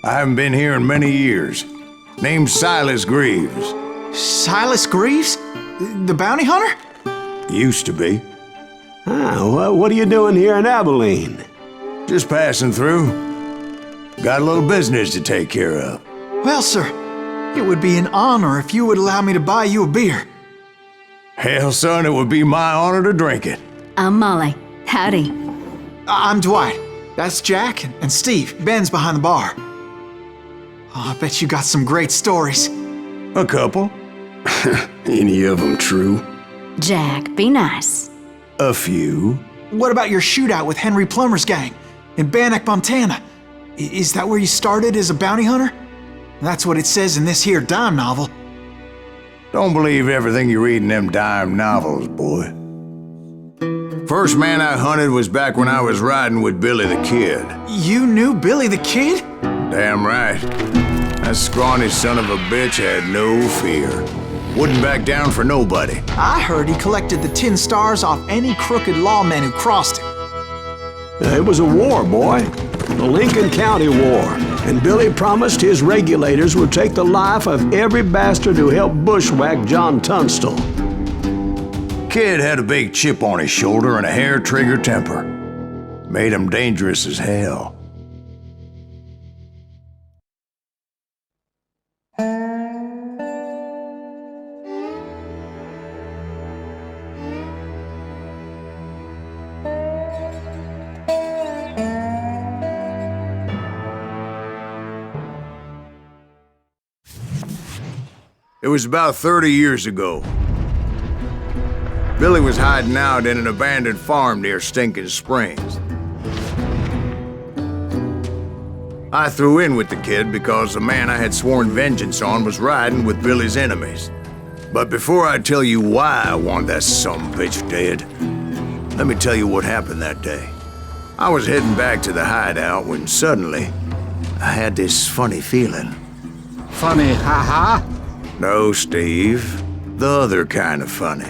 I haven't been here in many years. Name's Silas Greaves. Silas Greaves? The bounty hunter? Used to be. Well, what are you doing here in Abilene? Just passing through. Got a little business to take care of. Well, sir, it would be an honor if you would allow me to buy you a beer. Hell, son, it would be my honor to drink it. I'm Molly. Howdy. I'm Dwight. That's Jack and Steve. Ben's behind the bar. Oh, I bet you got some great stories. A couple. Any of them true? Jack, be nice. A few. What about your shootout with Henry Plummer's gang in Bannock, Montana? Is that where you started as a bounty hunter? That's what it says in this here dime novel. Don't believe everything you read in them dime novels, boy. First man I hunted was back when I was riding with Billy the Kid. You knew Billy the Kid? Damn right. That scrawny son of a bitch had no fear. Wouldn't back down for nobody. I heard he collected the 10 stars off any crooked lawman who crossed him. It was a war, boy. The Lincoln County War. And Billy promised his regulators would take the life of every bastard who helped bushwhack John Tunstall. Kid had a big chip on his shoulder and a hair-trigger temper. Made him dangerous as hell. It was about 30 years ago. Billy was hiding out in an abandoned farm near Stinking Springs. I threw in with the kid because the man I had sworn vengeance on was riding with Billy's enemies. But before I tell you why I want that sumbitch dead, let me tell you what happened that day. I was heading back to the hideout when suddenly I had this funny feeling. Funny, ha-ha? No, Steve. The other kind of funny.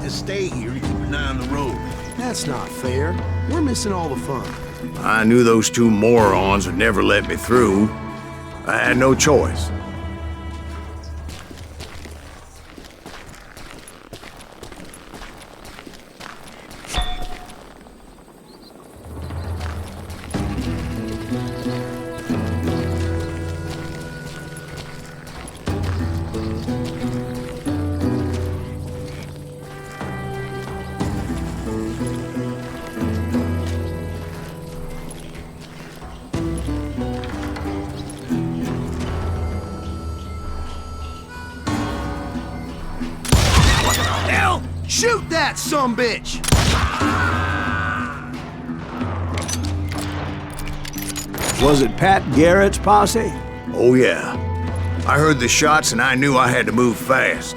Stay here and keep an eye on the road. That's not fair. We're missing all the fun. I knew those two morons would never let me through. I had no choice. Shoot that sumbitch! Was it Pat Garrett's posse? Oh yeah. I heard the shots and I knew I had to move fast.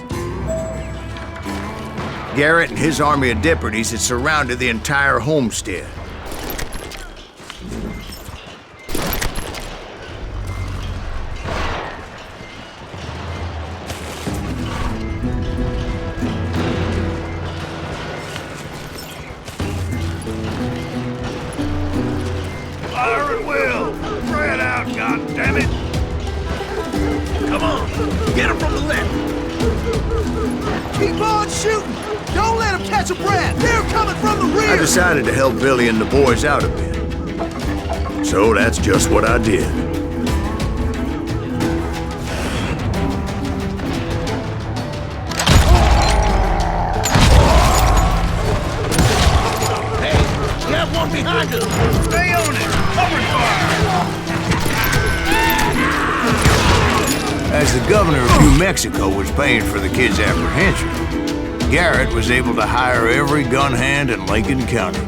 Garrett and his army of deputies had surrounded the entire homestead. Fire at will! Spread out, goddammit! Come on, get him from the left! Keep on shooting! Don't let him catch a breath! They're coming from the rear! I decided to help Billy and the boys out a bit. So that's just what I did. on behind us! Stay on it! Open fire! As the governor of New Mexico was paying for the kid's apprehension, Garrett was able to hire every gun hand in Lincoln County.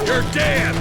You're dead!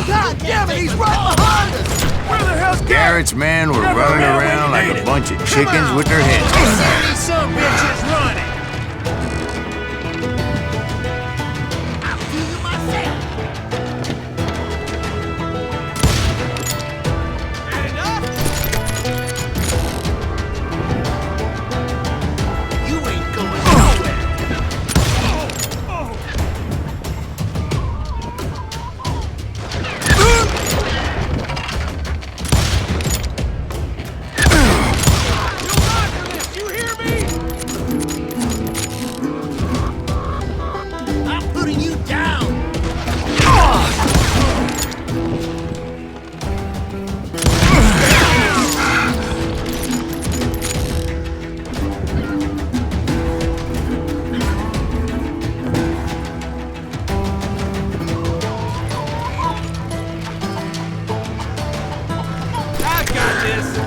God damn it, he's right behind us! Where the hell's Garrett's men were running around like a bunch of chickens with their heads cut off. These some bitches running! I'll do you myself! Had enough? You ain't going nowhere!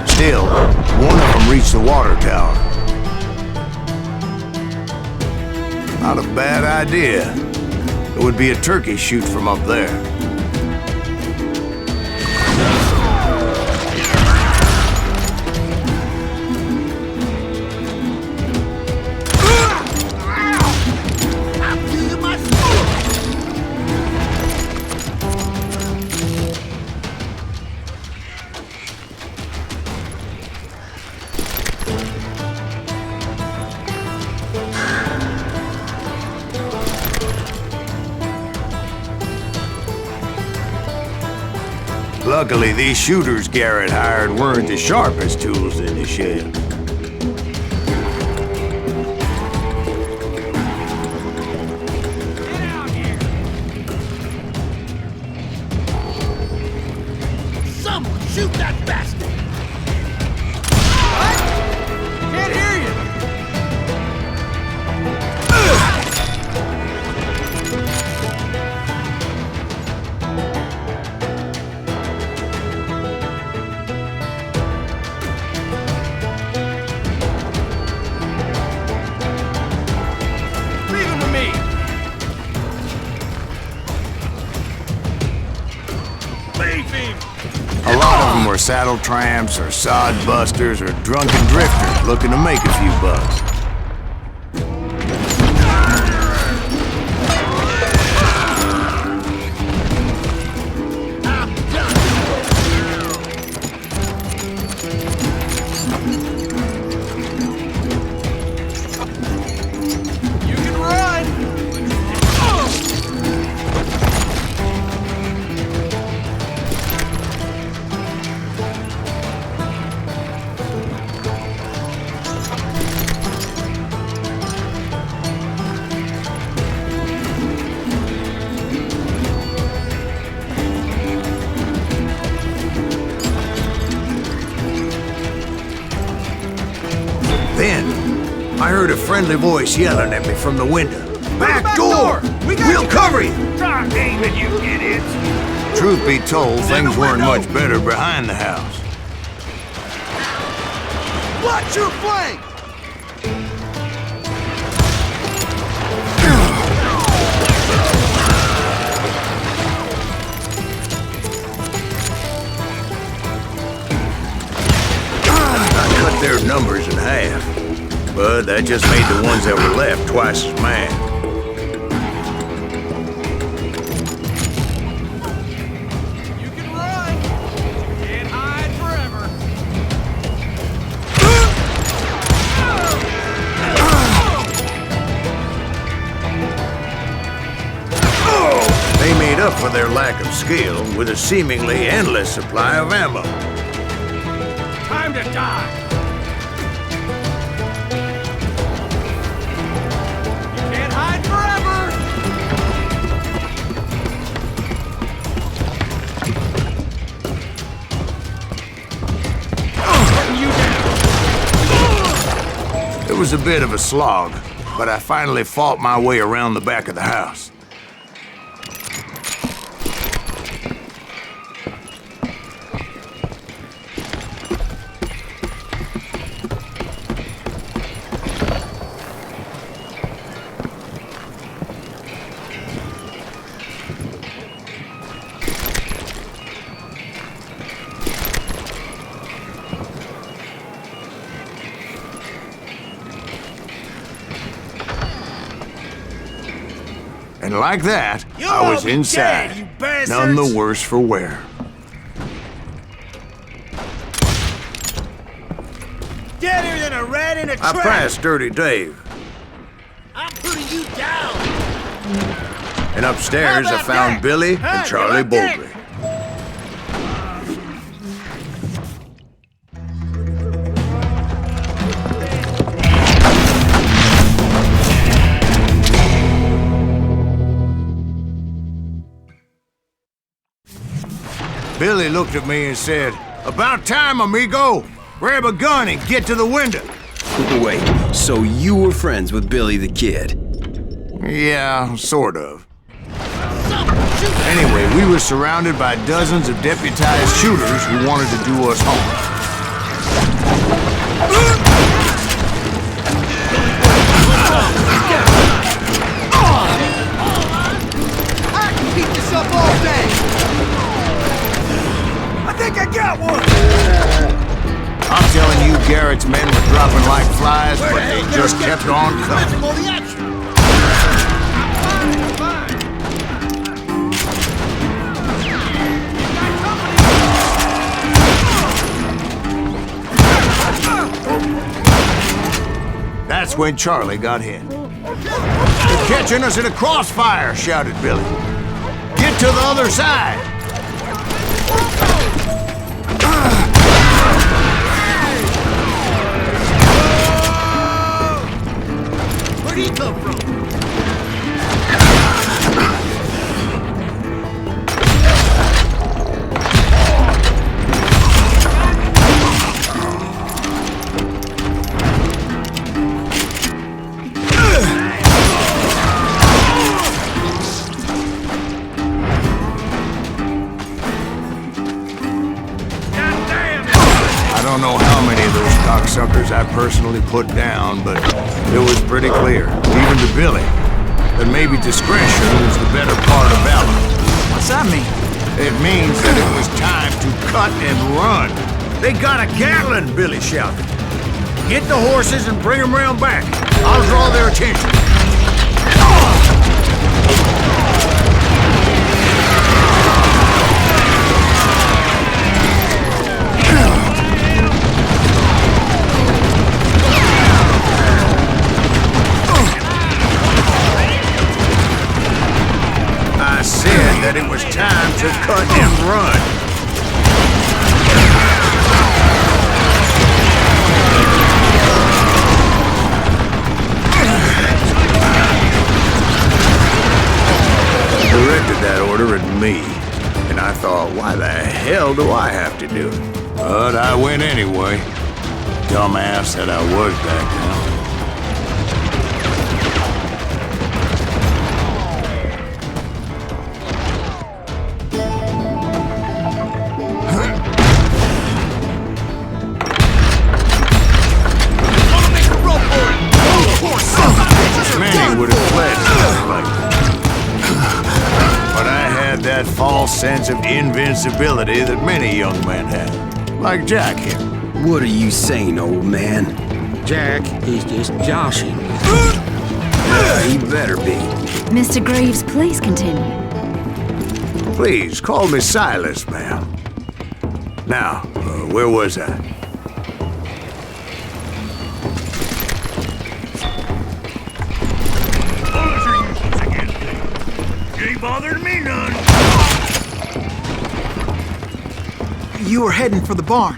Still, one of them reached the water tower. Not a bad idea. It would be a turkey shoot from up there. Luckily, these shooters Garrett hired weren't the sharpest tools in the shed. Get out here! Someone's Shoot that bastard! Can't hear you! Leave him to me! Leave him! A lot of them were saddle tramps or sod busters or drunken drifters looking to make a few bucks. You can run! Then, I heard a friendly voice yelling at me from the window. Back door! We got We'll you cover you! Try aiming, you idiots! Truth be told, things weren't much better behind the house. Watch your flank! I cut their numbers in half, but that just made the ones that were left twice as mad. You can run! Can't hide forever! They made up for their lack of skill with a seemingly endless supply of ammo. Time to die! You can't hide forever! It was a bit of a slog, but I finally fought my way around the back of the house. And like that, You'll I all was be inside, dead, you bastards! none the worse for wear. Deader than a rat in a I trap! passed Dirty Dave, I'm putting you down! and upstairs How I about found that? Billy Huh, and Charlie you like that? Bowlby. Billy looked at me and said, "About time, amigo! Grab a gun and get to the window." Wait, so you were friends with Billy the Kid? Yeah, sort of. Anyway, we were surrounded by dozens of deputized shooters who wanted to do us harm. I can keep this up all day! I think I got one! I'm telling you, Garrett's men were dropping like flies, but they just kept on coming. All the action! That's when Charlie got hit. "They're catching us in a crossfire," shouted Billy. "Get to the other side!" Where'd he come from? don't know how many of those cocksuckers I personally put down, but it was pretty clear, even to Billy, that maybe discretion was the better part of valor. What's that mean? It means that it was time to cut and run. They got a Gatling, Billy shouted. Get the horses and bring them round back. I'll draw their attention. I said that it was time to cut and run. Directed that order at me, and I thought, why the hell do I have to do it? But I went anyway. Dumbass that I was back then. Many would have fled like but I had that false sense of invincibility that many young men have. Like Jack here. What are you saying, old man? Jack is just joshing. He better be. Mr. Greaves, please continue. Please, call me Silas, ma'am. Now, where was I? Ain't bothering me none. You were heading for the barn.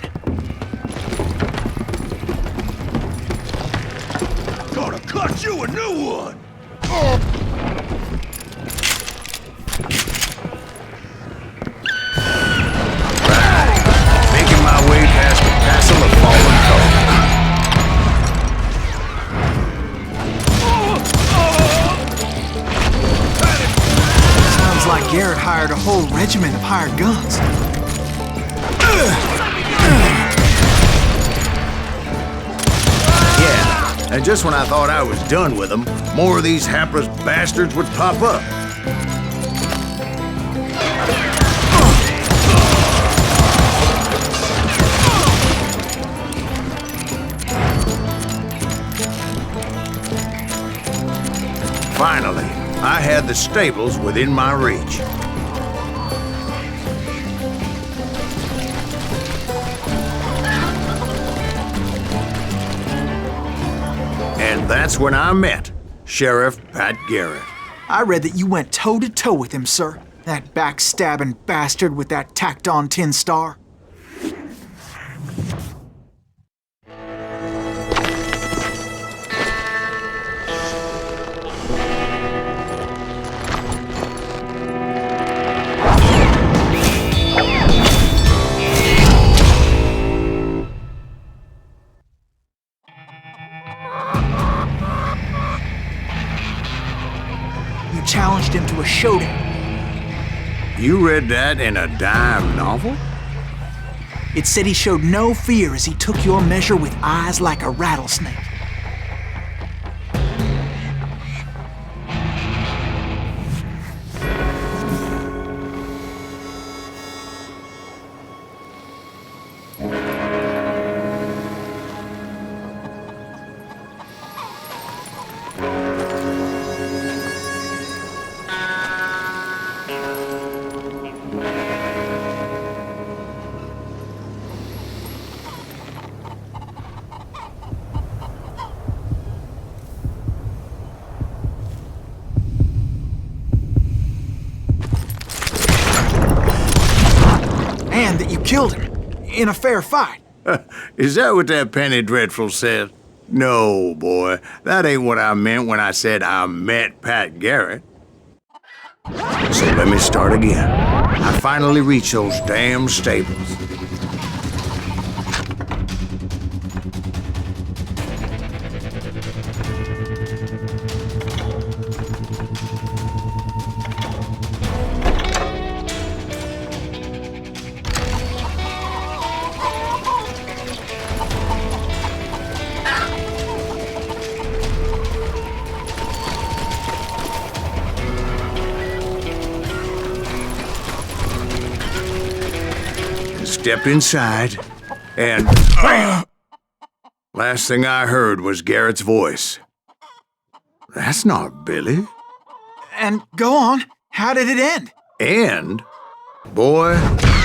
Gonna cut you a new one. Making my way past the castle of fallen foes. Sounds like Garrett hired a whole regiment of hired guns. Yeah, and just when I thought I was done with them, more of these hapless bastards would pop up. Finally, I had the stables within my reach. And that's when I met Sheriff Pat Garrett. I read that you went toe-to-toe with him, sir. That backstabbing bastard with that tacked-on tin star. Challenged him to a showdown. You read that in a dime novel? It said he showed no fear as he took your measure with eyes like a rattlesnake. And that you killed him in a fair fight. Is that what that penny dreadful said? No, boy. That ain't what I meant when I said I met Pat Garrett. So let me start again. I finally reached those damn stables. stepped inside, and last thing I heard was Garrett's voice. That's not Billy. And go on. How did it end? And, boy,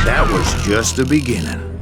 that was just the beginning.